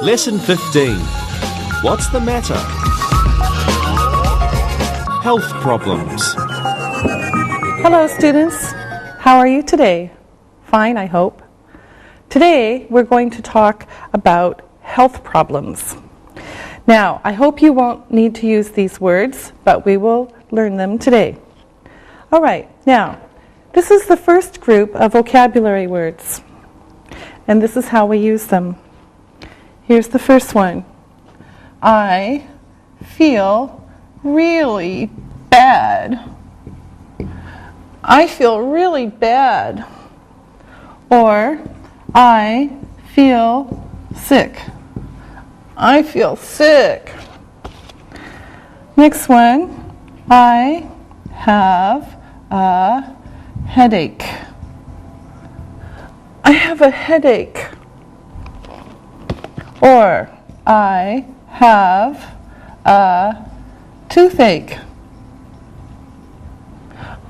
Lesson 15. What's the matter? Health problems. Hello students, how are you today? Fine, I hope. Today we're going to talk about health problems. Now, I hope you won't need to use these words, but we will learn them today. All right, now, this is the first group of vocabulary words, and this is how we use them. Here's the first one. I feel really bad. I feel really bad. Or, I feel sick. I feel sick. Next one. I have a headache. I have a headache. Or, I have a toothache.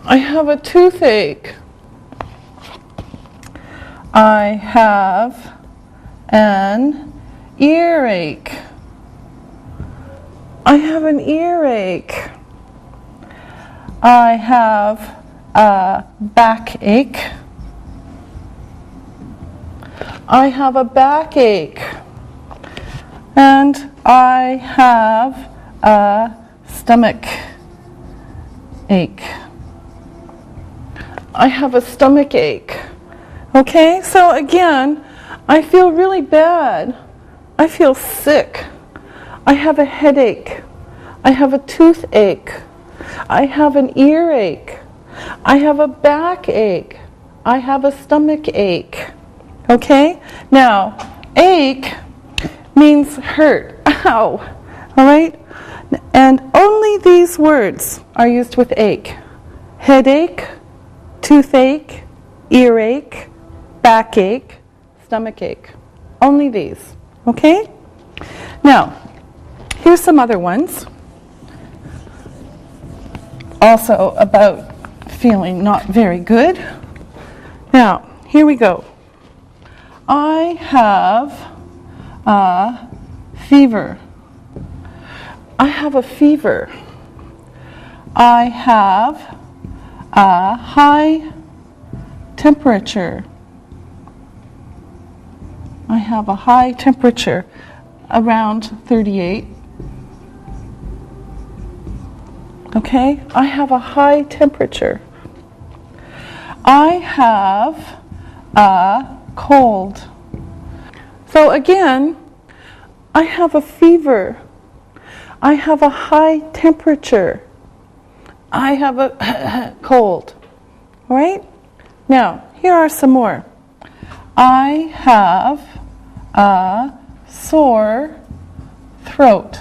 I have a toothache. I have an earache. I have an earache. I have a backache. I have a backache. And I have a stomach ache. I have a stomach ache. Okay, so again, I feel really bad. I feel sick. I have a headache. I have a toothache. I have an earache. I have a backache. I have a stomach ache. Okay, now, ache means hurt. Ow. All right? And only these words are used with ache. Headache, toothache, earache, backache, stomachache. Only these. Okay? Now, here's some other ones. Also about feeling not very good. Now, here we go. I have a fever. I have a fever. I have a high temperature. I have a high temperature, around 38. Okay, I have a high temperature. I have a cold. So again, I have a fever. I have a high temperature. I have a cold. All right? Now, here are some more. I have a sore throat.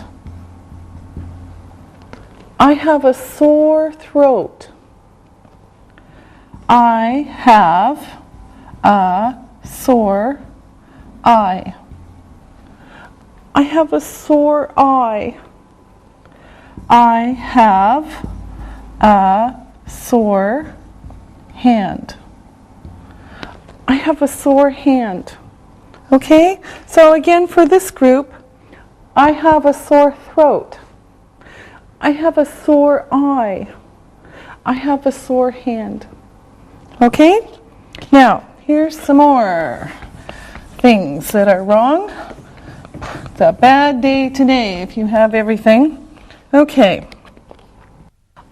I have a sore throat. I have a sore eye. I have a sore eye. I have a sore hand. I have a sore hand. Okay? So again, for this group, I have a sore throat. I have a sore eye. I have a sore hand. Okay? Now, here's some more things that are wrong. It's a bad day today if you have everything. Okay.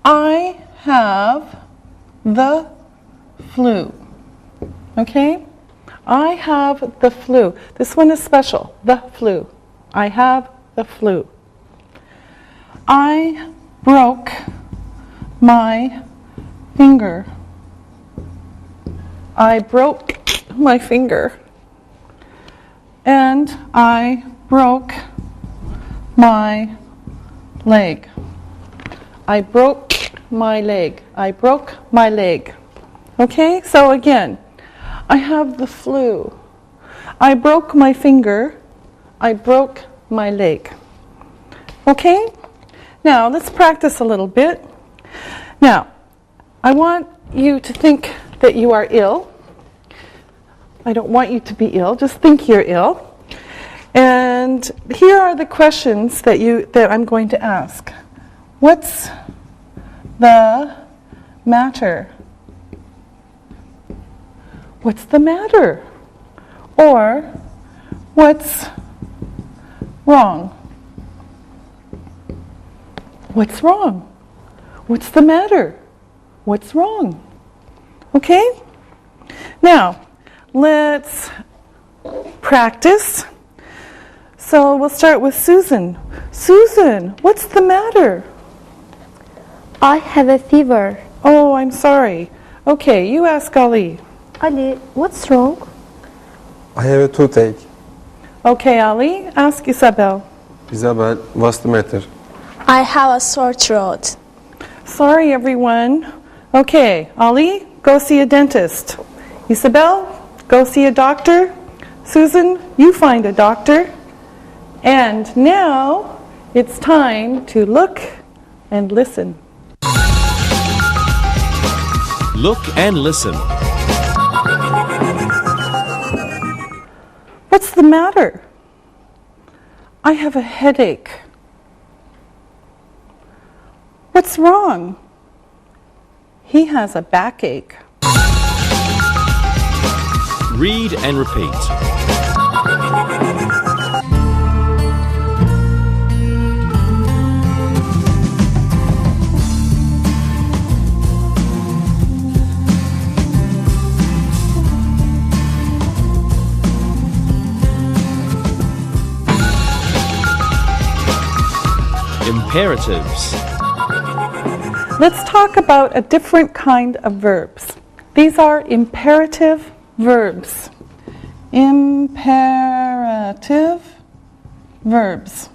I have the flu. Okay? I have the flu. This one is special. The flu. I have the flu. I broke my finger. I broke my finger. And I broke my leg. I broke my leg. I broke my leg. Okay, so again, I have the flu. I broke my finger. I broke my leg. Okay? Now, let's practice a little bit. Now, I want you to think that you are ill. I don't want you to be ill. Just think you're ill. And here are the questions that I'm going to ask. What's the matter? What's the matter? Or what's wrong? What's wrong? What's the matter? What's wrong? Okay? Now, let's practice. So we'll start with Susan. Susan, what's the matter? I have a fever. Oh, I'm sorry. Okay, you ask Ali. Ali, what's wrong? I have a toothache. Okay, Ali, ask Isabel. Isabel, what's the matter? I have a sore throat. Sorry, everyone. Okay, Ali, go see a dentist. Isabel, go see a doctor. Susan, you find a doctor. And now it's time to look and listen. Look and listen. What's the matter? I have a headache. What's wrong? He has a backache. Read and repeat. Imperatives. Let's talk about a different kind of verbs. These are imperative verbs. Imperative verbs.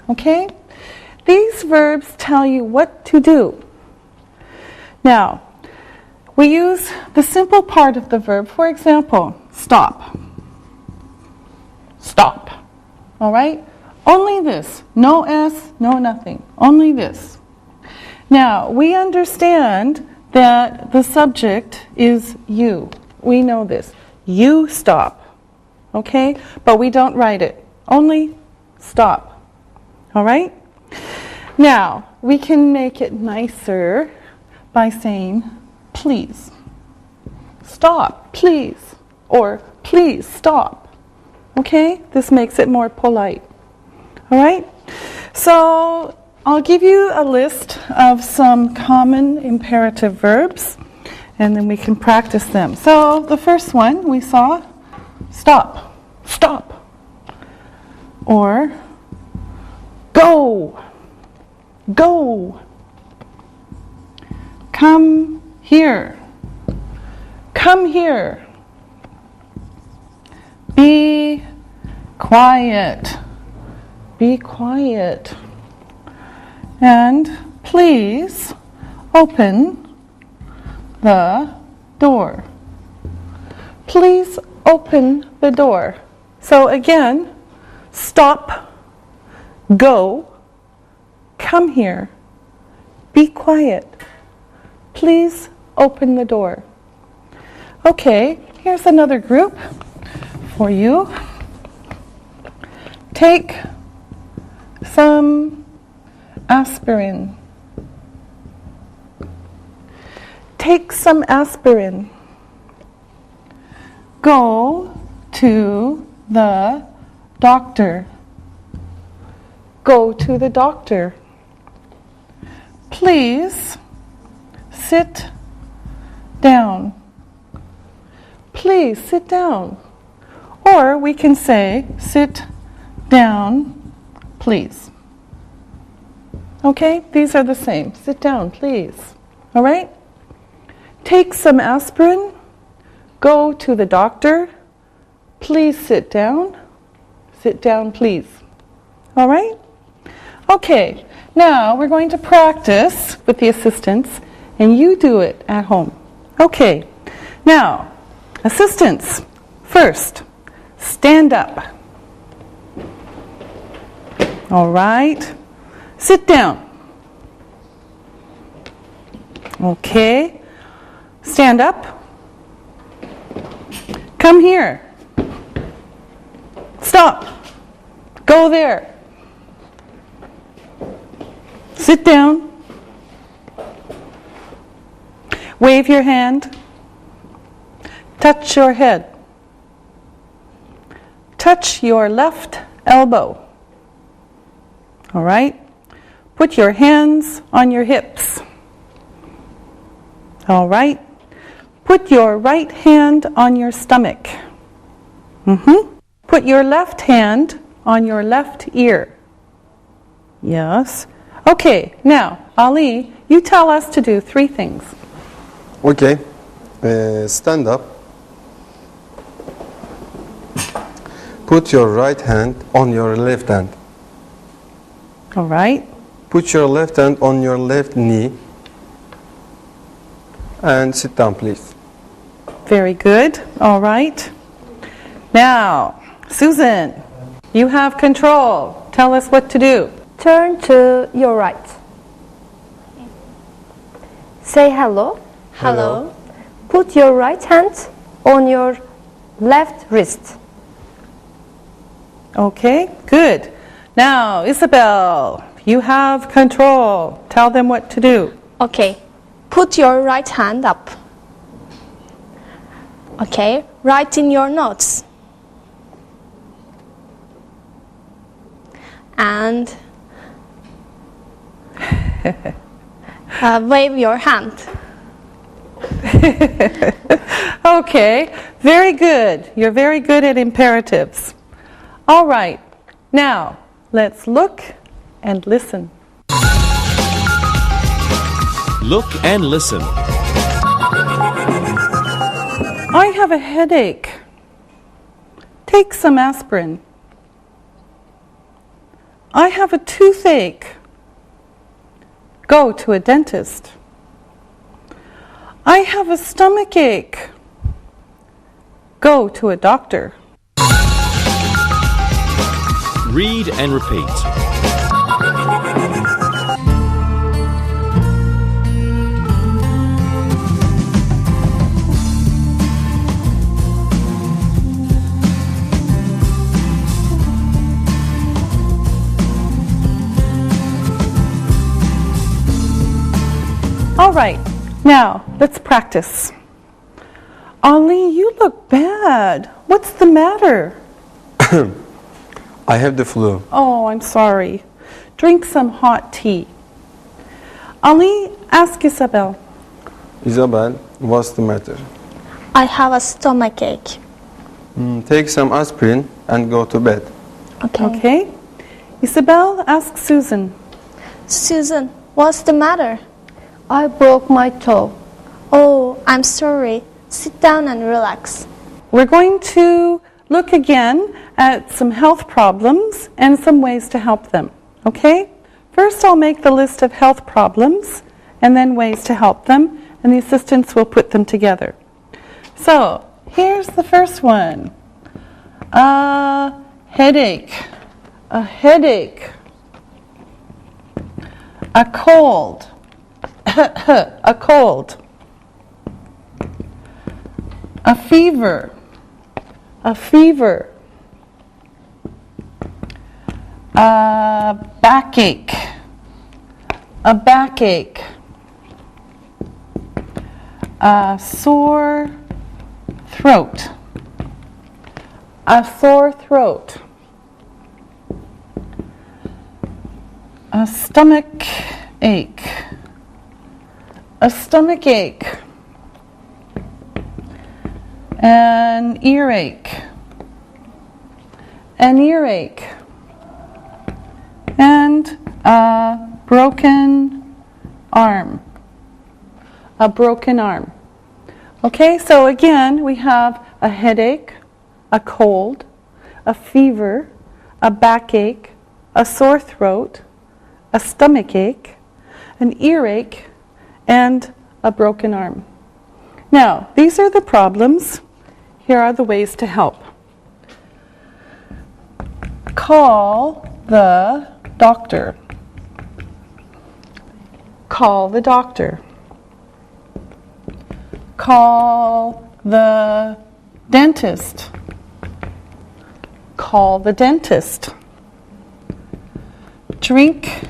Okay? These verbs tell you what to do. Now, we use the simple part of the verb. For example, stop. Stop. All right? Only this. No S, no nothing. Only this. Now, we understand that the subject is you. We know this. You stop. Okay? But we don't write it. Only stop. All right? Now, we can make it nicer by saying, please. Stop, please. Or, please stop. Okay? This makes it more polite. All right? So, I'll give you a list of some common imperative verbs, and then we can practice them. So, the first one we saw, stop, stop. Or, go, go. Come here, come here. Be quiet. Be quiet. And please open the door. Please open the door. So again, stop, go, come here, be quiet. Please open the door. Okay, here's another group for you. Take some aspirin. Take some aspirin. Go to the doctor. Go to the doctor. Please sit down. Please sit down. Or we can say, sit down, please. Okay, these are the same. Sit down, please. All right? Take some aspirin. Go to the doctor. Please sit down. Sit down, please. All right? Okay, now we're going to practice with the assistants, and you do it at home. Okay, now, assistants, first, stand up. All right. Sit down. Okay. Stand up. Come here. Stop. Go there. Sit down. Wave your hand. Touch your head. Touch your left elbow. All right? Put your hands on your hips. All right? Put your right hand on your stomach. Put your left hand on your left ear. Yes. Okay, now, Ali, you tell us to do 3 things. Okay. Stand up. Put your right hand on your left hand. All right? Put your left hand on your left knee. And sit down, please. Very good. All right. Now, Susan, you have control. Tell us what to do. Turn to your right. Say hello. Hello. Put your right hand on your left wrist. Okay, good. Now, Isabel, you have control. Tell them what to do. Okay. Put your right hand up. Okay. Write in your notes. And wave your hand. Okay, very good. You're very good at imperatives. All right, now let's look and listen. Look and listen. I have a headache. Take some aspirin. I have a toothache. Go to a dentist. I have a stomach ache. Go to a doctor. Read and repeat. All right, now let's practice. Ali, you look bad. What's the matter? I have the flu. Oh, I'm sorry. Drink some hot tea. Ali, ask Isabel. Isabel, what's the matter? I have a stomach ache. Take some aspirin and go to bed. Okay. Isabel, ask Susan. Susan, what's the matter? I broke my toe. Oh, I'm sorry. Sit down and relax. We're going to look again at some health problems and some ways to help them. Okay? First, I'll make the list of health problems and then ways to help them, and the assistants will put them together. So, here's the first one. A headache. A headache. A cold. A cold. A fever. A fever. A backache. A backache. A sore throat. A sore throat. A stomach ache. A stomach ache. An earache. An earache. And a broken arm. A broken arm. Okay, so again, we have a headache, a cold, a fever, a backache, a sore throat, a stomach ache, an earache, and a broken arm. Now, these are the problems. Here are the ways to help. Call the doctor. Call the doctor. Call the dentist. call the dentist. Drink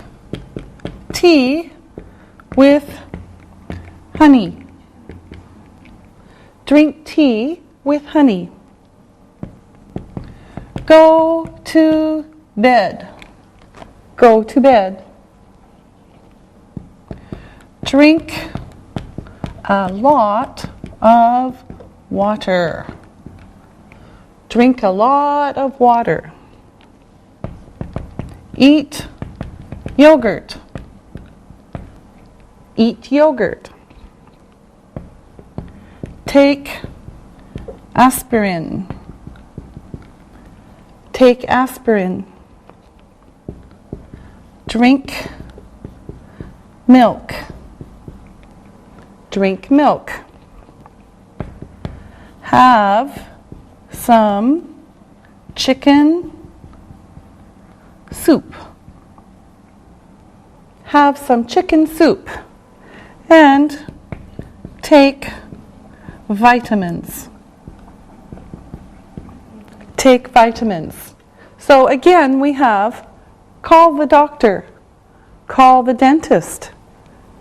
tea with honey. Drink tea with honey. Go to bed. Go to bed. Drink a lot of water. Drink a lot of water. Eat yogurt. Eat yogurt. Take aspirin. Take aspirin. Drink milk. Drink milk. Have some chicken soup. Have some chicken soup. And take vitamins. Take vitamins. So again, we have call the doctor, call the dentist,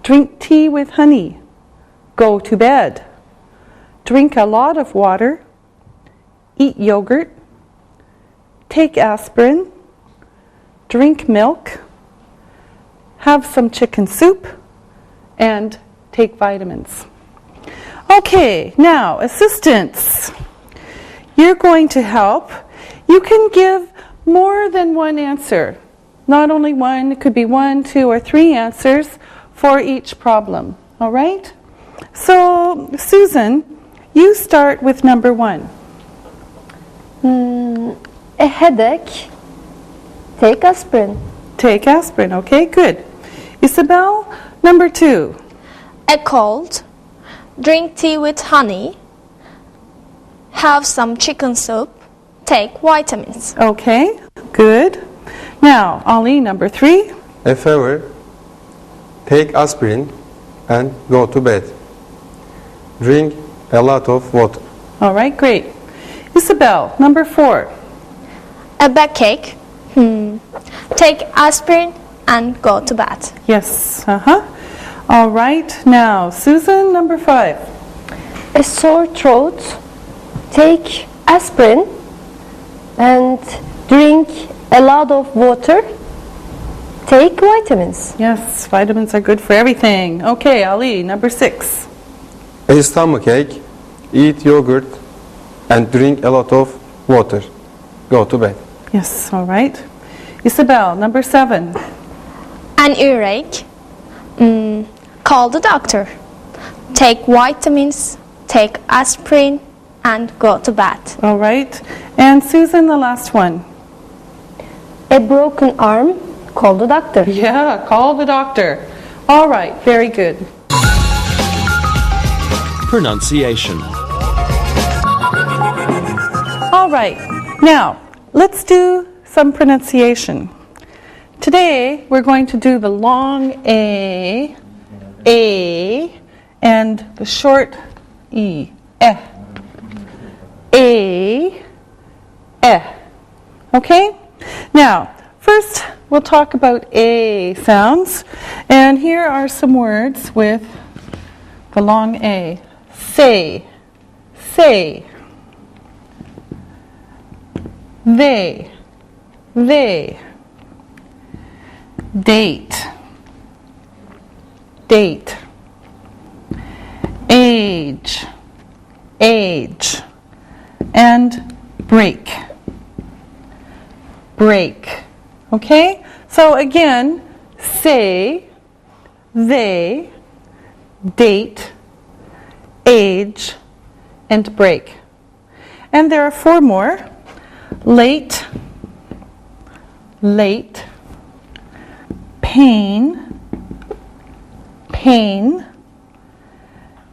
drink tea with honey, go to bed, drink a lot of water, eat yogurt, take aspirin, drink milk, have some chicken soup, and take vitamins. Okay, now assistants. You're going to help. You can give more than one answer. Not only one, it could be 1, 2, or 3 answers for each problem. All right? So, Susan, you start with number 1. A headache. Take aspirin. Take aspirin. Okay, good. Isabel, number 2. A cold. Drink tea with honey. Have some chicken soup. Take vitamins. Okay, good. Now, Ali, number 3. A fever. Take aspirin and go to bed. Drink a lot of water. All right, great. Isabel, number 4. A backache. Take aspirin and go to bed. Yes, All right, now, Susan, number 5. A sore throat. Take aspirin and drink a lot of water. Take vitamins. Yes, vitamins are good for everything. Okay, Ali, number 6. A stomachache. Eat yogurt and drink a lot of water. Go to bed. Yes, all right. Isabel, number 7. An earache. Call the doctor. Take vitamins. Take aspirin and go to bed. All right. And Susan, the last one. A broken arm. Call the doctor. Yeah, call the doctor. All right, very good. Pronunciation. All right, now let's do some pronunciation. Today we're going to do the long A, and the short E, A, okay? Now, first we'll talk about A sounds, and here are some words with the long A. Say, they, date, age, and break. Okay? So again, say, they, date, age, and break. And there are 4 more. Late, pain,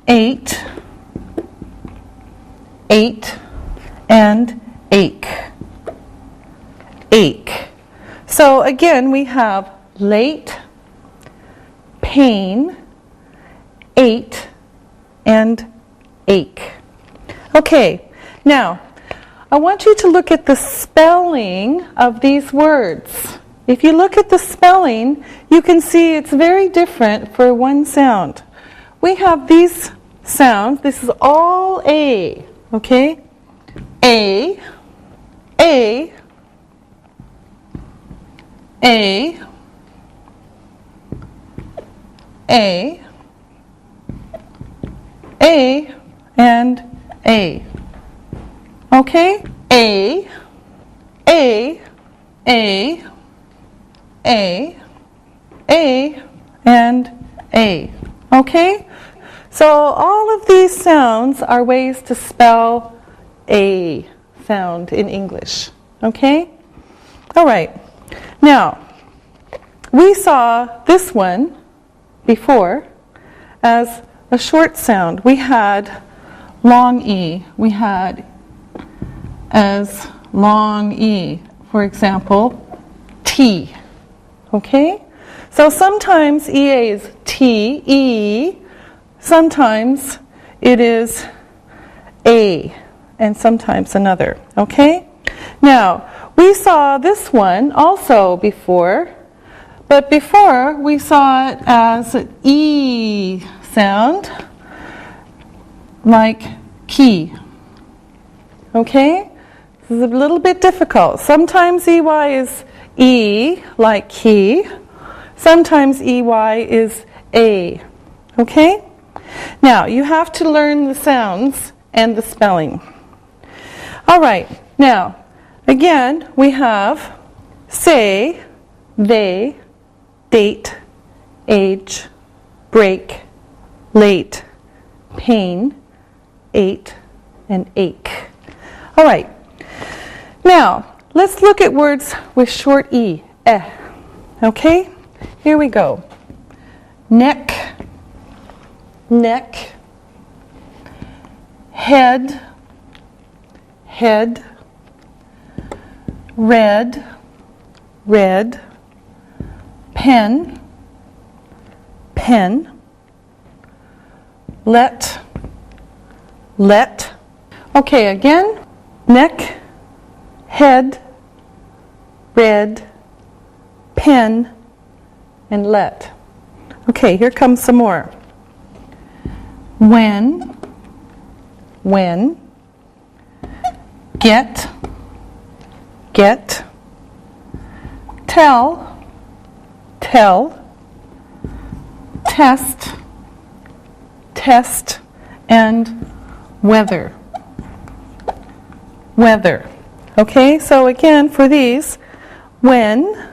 ate, and ache. So again, we have late, pain, ate, and ache. Okay, now I want you to look at the spelling of these words. If you look at the spelling, you can see it's very different for one sound. We have these sounds. This is all A, okay? A, A, A, A, A, and A. Okay? A, A, A, A, A, and A. Okay? So all of these sounds are ways to spell A sound in English. Okay? All right. Now, we saw this one before as a short sound. We had long E. We had as long E. For example, T. Okay? So sometimes EA is T, E. Sometimes it is A, and sometimes another. Okay? Now, we saw this one also before, but before we saw it as an E sound, like key. Okay? This is a little bit difficult. Sometimes EY is E, like key. Sometimes EY is A. Okay? Now, you have to learn the sounds and the spelling. All right. Now, again, we have say, they, date, age, break, late, pain, ate, and ache. All right. Now, let's look at words with short E. Eh. Okay? Here we go. Neck, neck, head, head, red, red, pen, pen, let, let. Okay, again, neck, head, red, pen, and let. Okay, here comes some more. When, get, get, tell, tell, test, test, and weather, weather. Okay, so again for these, when,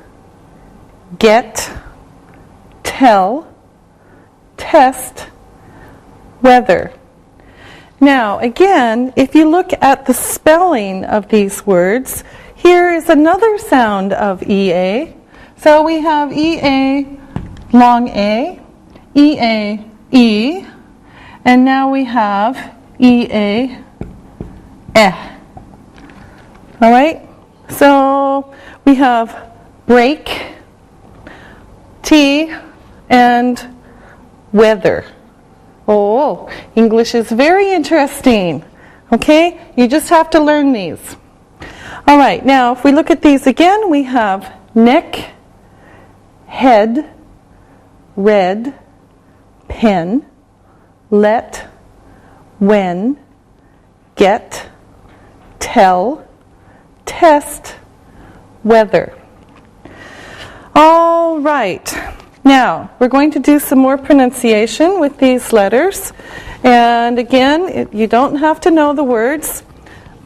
get, tell, test, weather. Now, again, if you look at the spelling of these words, here is another sound of EA. So we have EA, long A, EA, E, and now we have EA, eh. All right? So we have break, T, and weather. Oh, English is very interesting. Okay? You just have to learn these. All right, now if we look at these again, we have neck, head, red, pen, let, when, get, tell, test, weather. All right. Now, we're going to do some more pronunciation with these letters. And again, you don't have to know the words,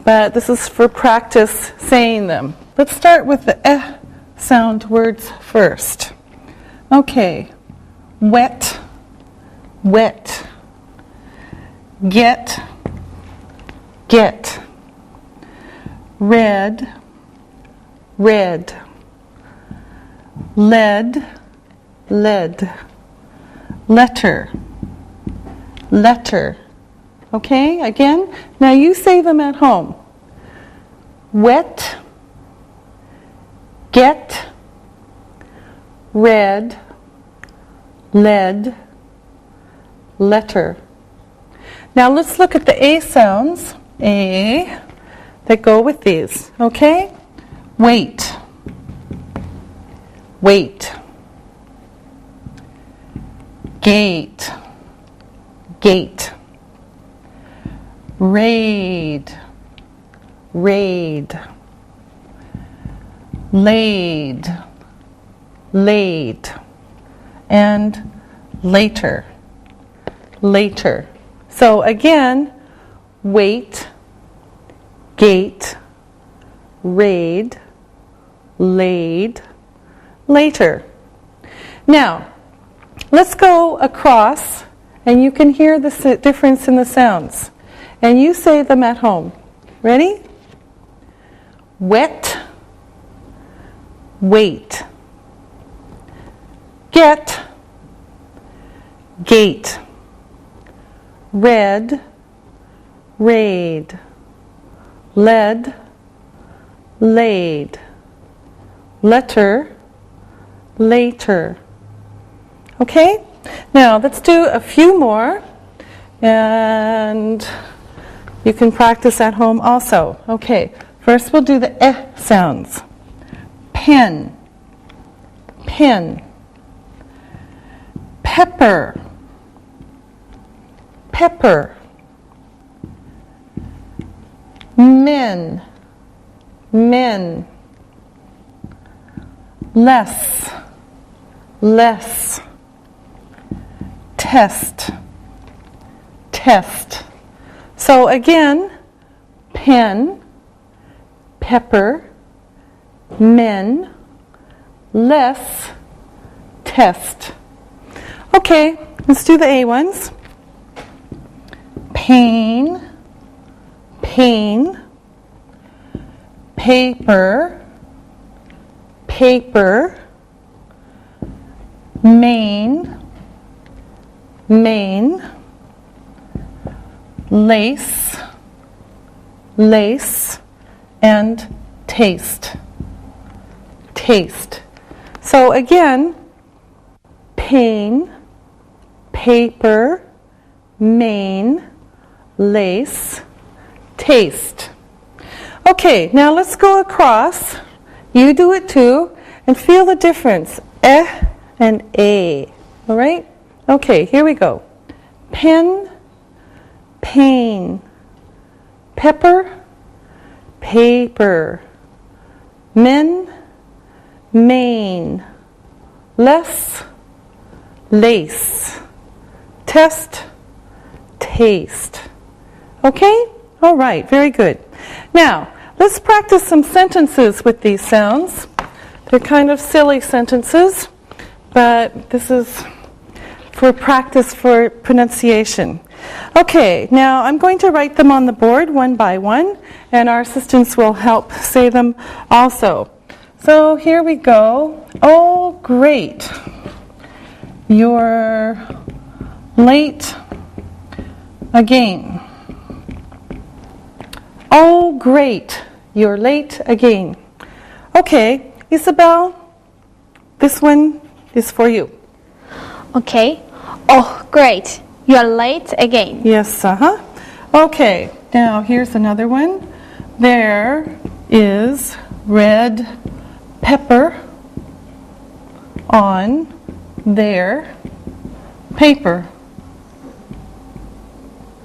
but this is for practice saying them. Let's start with the eh sound words first. Okay. Wet, wet. Get, get. Red, red. Lead, lead. Letter, letter. Okay, again, now you say them at home. Wet, get, red, lead, letter. Now let's look at the A sounds. A, that go with these, okay? Wait. Wait. Gate. Gate. Raid. Raid. Laid. Laid. And later. Later. So again, wait, gate, raid, laid, later. Now, let's go across, and you can hear the difference in the sounds. And you say them at home. Ready? Wet, wait. Get, gate. Red, raid. Led, laid. Letter, later. Okay? Now, let's do a few more. And you can practice at home also. Okay, first we'll do the eh sounds. Pen, pen. Pepper, pepper. Men, men. Less, less. Test, test. So again, pen, pepper, men, less, test. Okay, let's do the A ones. Pain, pain. Paper, paper. Main, main. Lace, lace. And taste, taste. So again, pain, paper, main, lace, taste. Okay, now let's go across. You do it too, and feel the difference. Eh and a. All right? Okay, here we go. Pen, pain. Pepper, paper. Men, main. Less, lace. Test, taste. Okay? All right, very good. Now, let's practice some sentences with these sounds. They're kind of silly sentences, but this is for practice for pronunciation. Okay, now I'm going to write them on the board one by one, and our assistants will help say them also. So here we go. Oh, great. You're late again. Oh, great. You're late again. Okay, Isabel, this one is for you. Okay. Oh, great. You're late again. Yes, Okay, now here's another one. There is red pepper on their paper.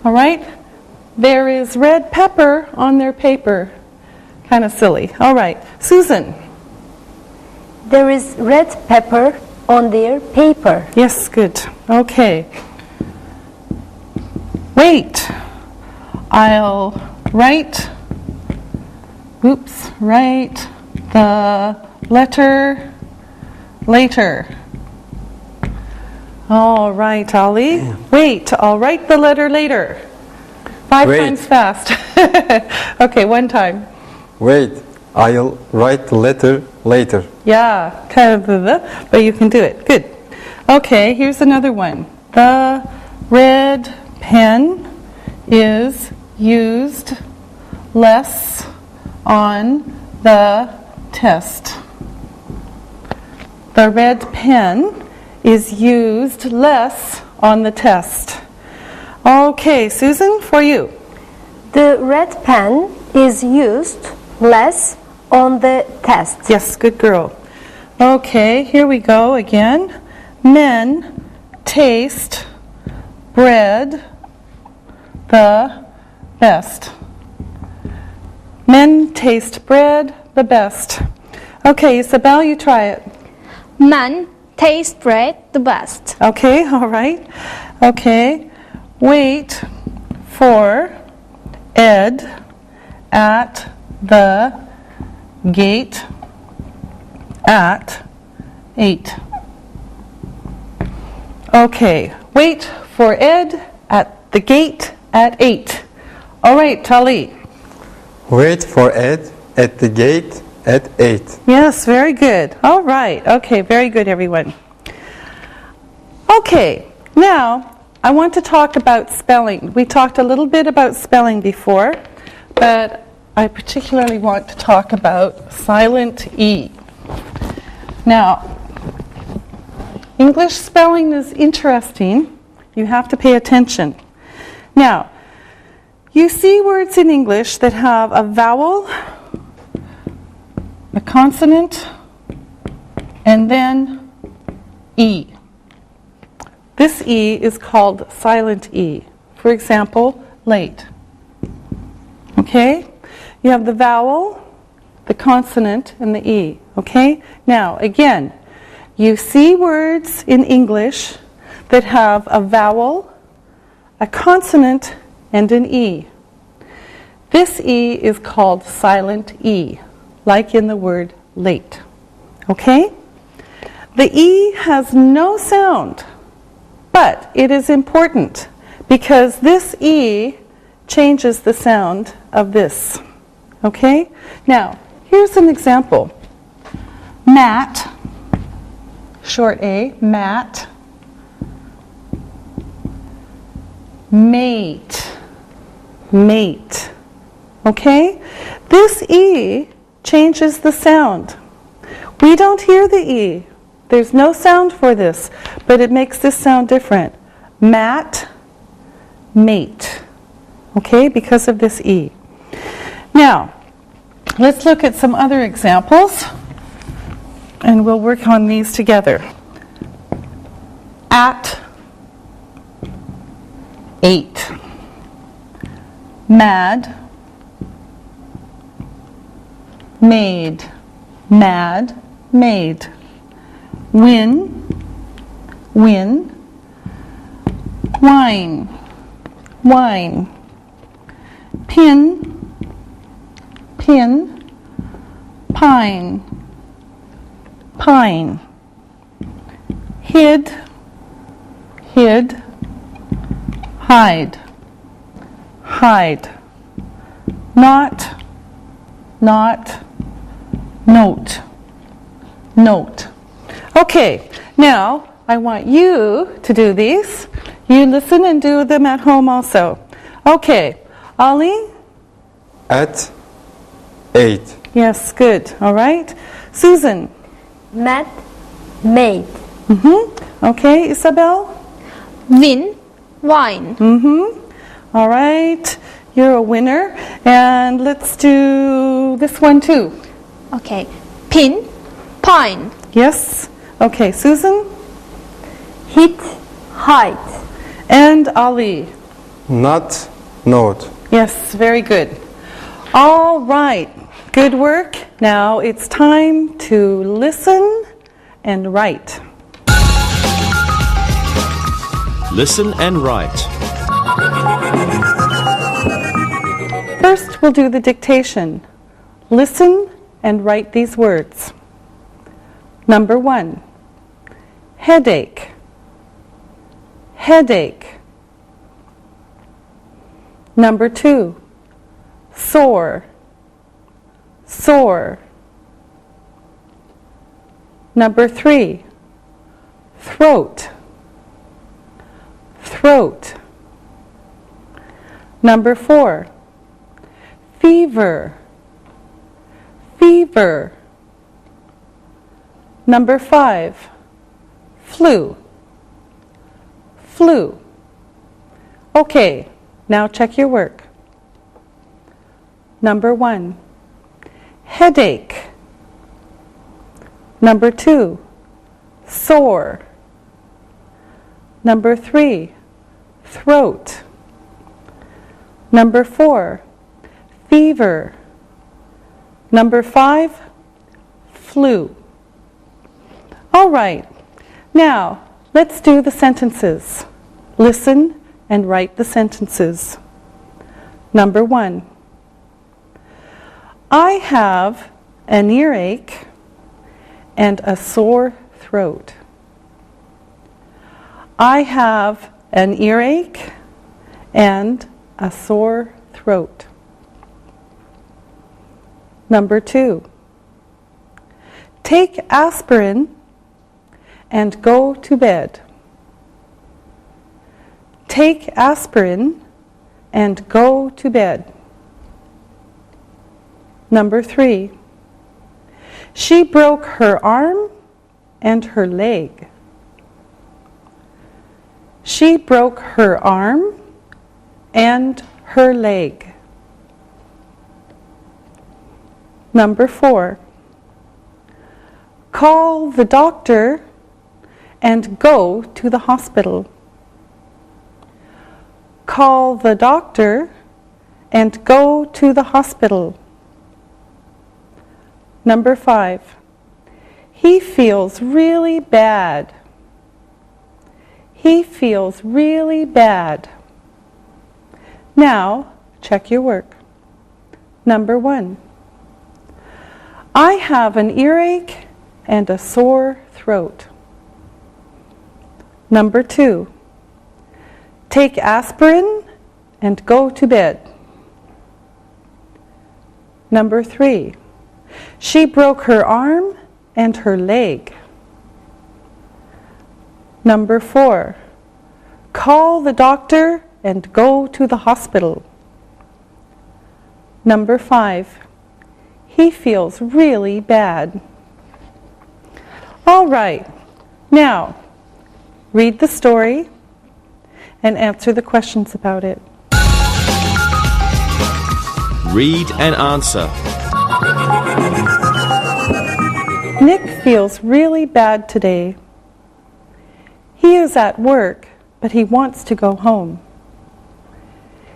All right? There is red pepper on their paper. Kind of silly. All right. Susan. There is red pepper on their paper. Yes, good. Okay. Wait. I'll write the letter later. All right, Ali. Wait, I'll write the letter later. 5 Wait. times fast. Okay, one time. Wait, I'll write the letter later. Yeah, kind of, but you can do it. Good. Okay, here's another one. The red pen is used less on the test. The red pen is used less on the test. Okay, Susan, for you. The red pen is used less on the test. Yes, good girl. Okay, here we go again. Men taste bread the best. Men taste bread the best. Okay, Isabel, you try it. Men taste bread the best. Okay, all right. Okay, wait for Ed at the gate at 8. Okay, wait for Ed at the gate at 8. All right, Tali. Wait for Ed at the gate at 8. Yes, very good. All right. Okay, very good, everyone. Okay, now I want to talk about spelling. We talked a little bit about spelling before, but I particularly want to talk about silent E. Now, English spelling is interesting. You have to pay attention. Now, you see words in English that have a vowel, a consonant, and then E. This E is called silent E. For example, late. Okay? You have the vowel, the consonant, and the E. Okay? Now, again, you see words in English that have a vowel, a consonant, and an E. This E is called silent E, like in the word late. Okay? The E has no sound, but it is important because this E changes the sound of this. Okay? Now, here's an example. Matt, short A, Matt, mate, mate. Okay? This E changes the sound. We don't hear the E. There's no sound for this, but it makes this sound different. Matt, mate. Okay? Because of this E. Now, let's look at some other examples, and we'll work on these together. At 8. Mad, made, mad, made. Win, win. Wine, wine. Pin, pin. Pine, pine. Hid, hid. Hide, hide. Not, not. Note, note. Okay, now I want you to do these. You listen and do them at home also. Okay, Ali? At 8. Yes, good. All right. Susan? Met, made. Okay, Isabel? Win, wine. All right. You're a winner. And let's do this one too. Okay. Pin, pine. Yes. Okay, Susan? Hit, hide. And Ali? Not, note. Yes, very good. All right. Good work. Now it's time to listen and write. Listen and write. First, we'll do the dictation. Listen and write these words. Number 1, headache, headache. Number 2, sore, sore. Number 3, throat, throat. Number 4, fever, fever. Number 5, flu, flu. Okay, now check your work. Number 1, headache. Number 2, sore. Number 3, throat. Number 4, fever. Number 5, flu. All right, now let's do the sentences. Listen and write the sentences. Number 1, I have an earache and a sore throat. I have an earache and a sore throat. Number 2, take aspirin and go to bed. Take aspirin and go to bed. Number 3, she broke her arm and her leg. She broke her arm and her leg. Number 4, call the doctor and go to the hospital. Call the doctor and go to the hospital. Number 5, he feels really bad. He feels really bad. Now, check your work. Number 1, I have an earache and a sore throat. Number 2, take aspirin and go to bed. Number 3, she broke her arm and her leg. Number 4, call the doctor and go to the hospital. Number 5, he feels really bad. All right, now read the story and answer the questions about it. Read and answer. Nick feels really bad today. He is at work, but he wants to go home.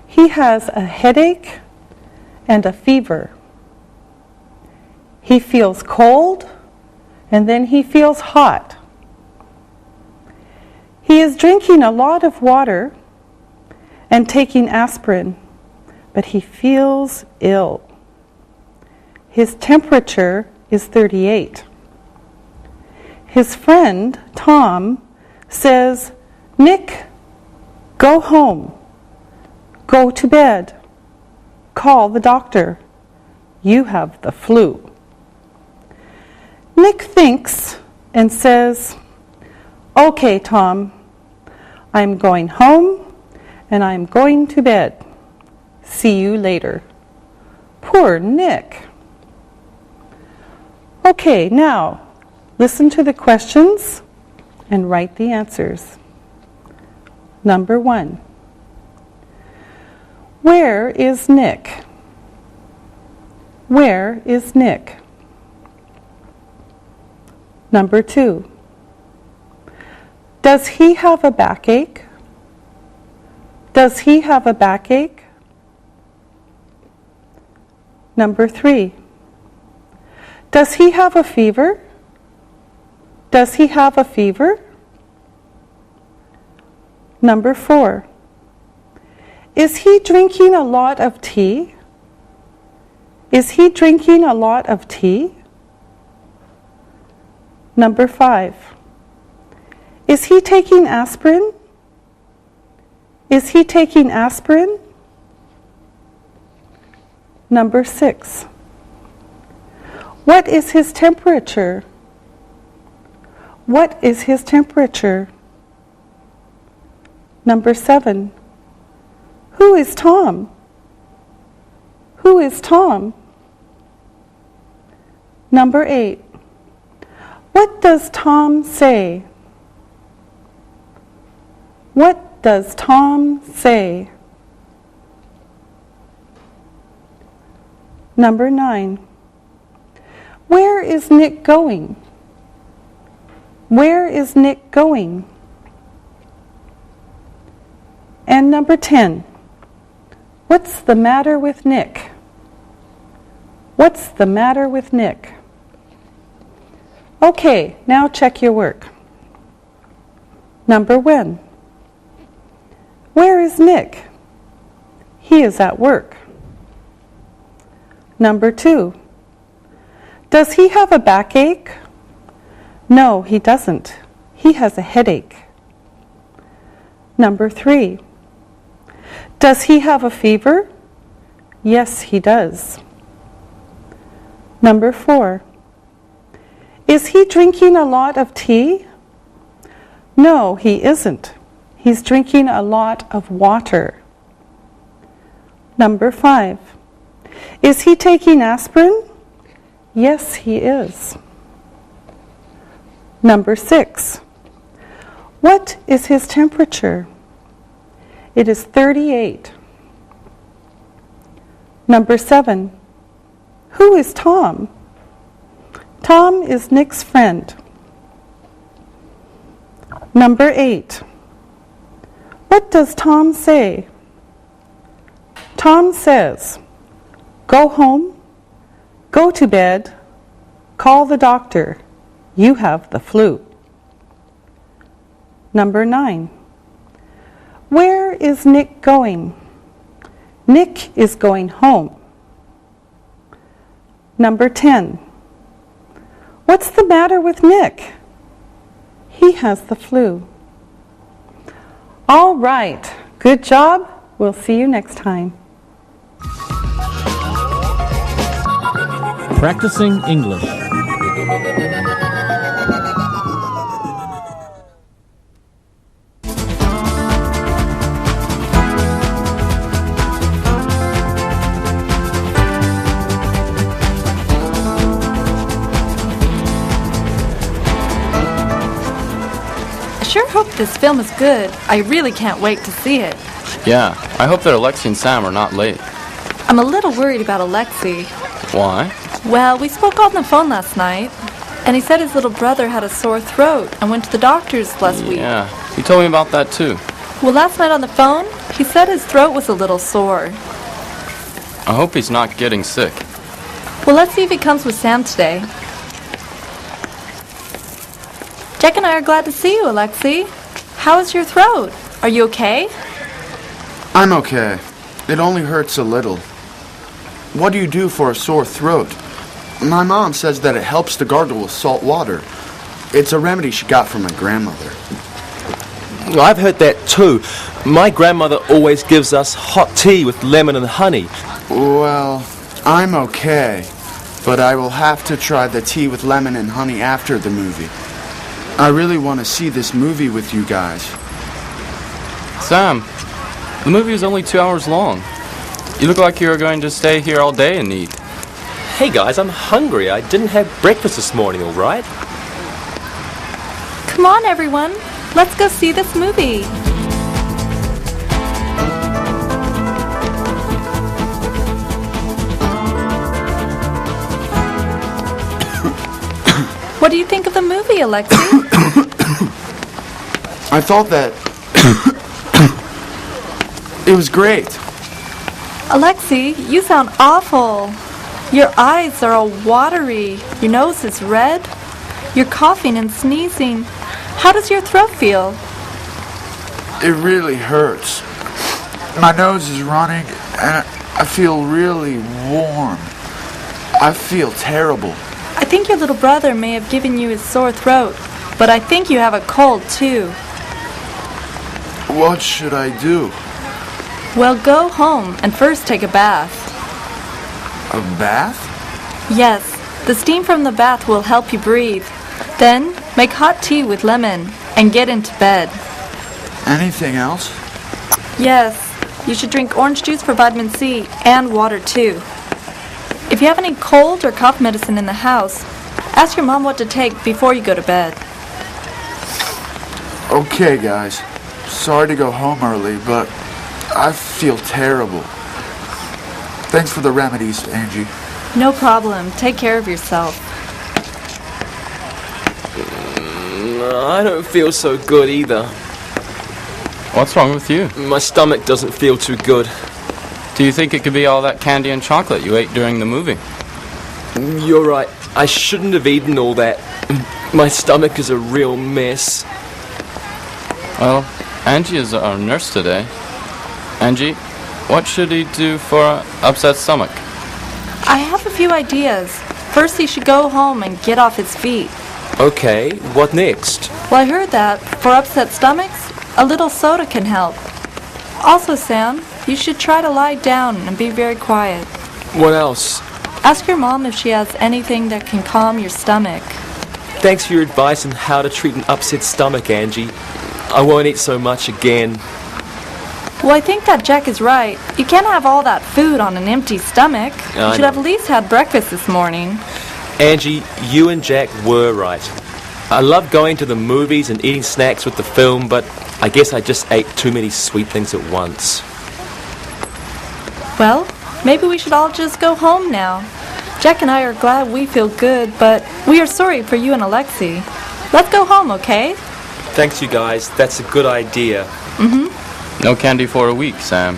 He has a headache and a fever. He feels cold, and then he feels hot. He is drinking a lot of water and taking aspirin, but he feels ill. His temperature is 38. His friend, Tom, says, Nick, go home. Go to bed. Call the doctor. You have the flu. Nick thinks and says, okay, Tom, I'm going home and I'm going to bed. See you later. Poor Nick. Okay, now listen to the questions and write the answers. Number 1, where is Nick? Where is Nick? Number 2, does he have a backache? Does he have a backache? Number 3, does he have a fever? Does he have a fever? Number 4, is he drinking a lot of tea? Is he drinking a lot of tea? Number 5, is he taking aspirin? Is he taking aspirin? Number 6, what is his temperature? What is his temperature? Number 7, who is Tom? Who is Tom? Number 8, what does Tom say? What does Tom say? Number 9. Where is Nick going? Where is Nick going? And number 10. What's the matter with Nick? What's the matter with Nick? Okay, now check your work. Number 1. Where is Nick? He is at work. Number 2. Does he have a backache? No, he doesn't. He has a headache. Number 3. Does he have a fever? Yes, he does. Number 4. Is he drinking a lot of tea? No, he isn't. He's drinking a lot of water. Number 5. Is he taking aspirin? Yes, he is. Number 6. What is his temperature? It is 38. Number 7. Who is Tom? Tom is Nick's friend. Number 8. What does Tom say? Tom says, go home, go to bed, call the doctor. You have the flu. Number 9. Where is Nick going? Nick is going home. Number 10. What's the matter with Nick? He has the flu. All right. Good job. We'll see you next time. Practicing English. I sure hope this film is good. I really can't wait to see it. Yeah, I hope that Alexi and Sam are not late. I'm a little worried about Alexi. Why? Well, we spoke on the phone last night, and he said his little brother had a sore throat and went to the doctor's last week. Yeah, he told me about that too. Well, last night on the phone, he said his throat was a little sore. I hope he's not getting sick. Well, let's see if he comes with Sam today. Jack and I are glad to see you, Alexi. How is your throat? Are you okay? I'm okay. It only hurts a little. What do you do for a sore throat? My mom says that it helps to gargle with salt water. It's a remedy she got from my grandmother. Well, I've heard that too. My grandmother always gives us hot tea with lemon and honey. Well, I'm okay, but I will have to try the tea with lemon and honey after the movie. I really want to see this movie with you guys. Sam, the movie is only 2 hours long. You look like you're going to stay here all day and eat. Hey guys, I'm hungry. I didn't have breakfast this morning, all right? Come on, everyone. Let's go see this movie. What do you think of the movie, Alexi? I thought that it was great. Alexi, you sound awful. Your eyes are all watery. Your nose is red. You're coughing and sneezing. How does your throat feel? It really hurts. My nose is running and I feel really warm. I feel terrible. I think your little brother may have given you his sore throat, but I think you have a cold too. What should I do? Well, go home and first take a bath. A bath? Yes, the steam from the bath will help you breathe. Then, make hot tea with lemon and get into bed. Anything else? Yes, you should drink orange juice for vitamin C and water too. If you have any cold or cough medicine in the house, ask your mom what to take before you go to bed. Okay, guys. Sorry to go home early, but I feel terrible. Thanks for the remedies, Angie. No problem. Take care of yourself. I don't feel so good either. What's wrong with you? My stomach doesn't feel too good. Do you think it could be all that candy and chocolate you ate during the movie? You're right. I shouldn't have eaten all that. My stomach is a real mess. Well, Angie is our nurse today. Angie, what should he do for an upset stomach? I have a few ideas. First, he should go home and get off his feet. Okay, what next? Well, I heard that for upset stomachs, a little soda can help. Also, Sam, you should try to lie down and be very quiet. What else? Ask your mom if she has anything that can calm your stomach. Thanks for your advice on how to treat an upset stomach, Angie. I won't eat so much again. Well, I think that Jack is right. You can't have all that food on an empty stomach. You should have at least had breakfast this morning. Angie, you and Jack were right. I love going to the movies and eating snacks with the film, but I guess I just ate too many sweet things at once. Well, maybe we should all just go home now. Jack and I are glad we feel good, but we are sorry for you and Alexei. Let's go home, okay? Thanks, you guys. That's a good idea. No candy for a week, Sam.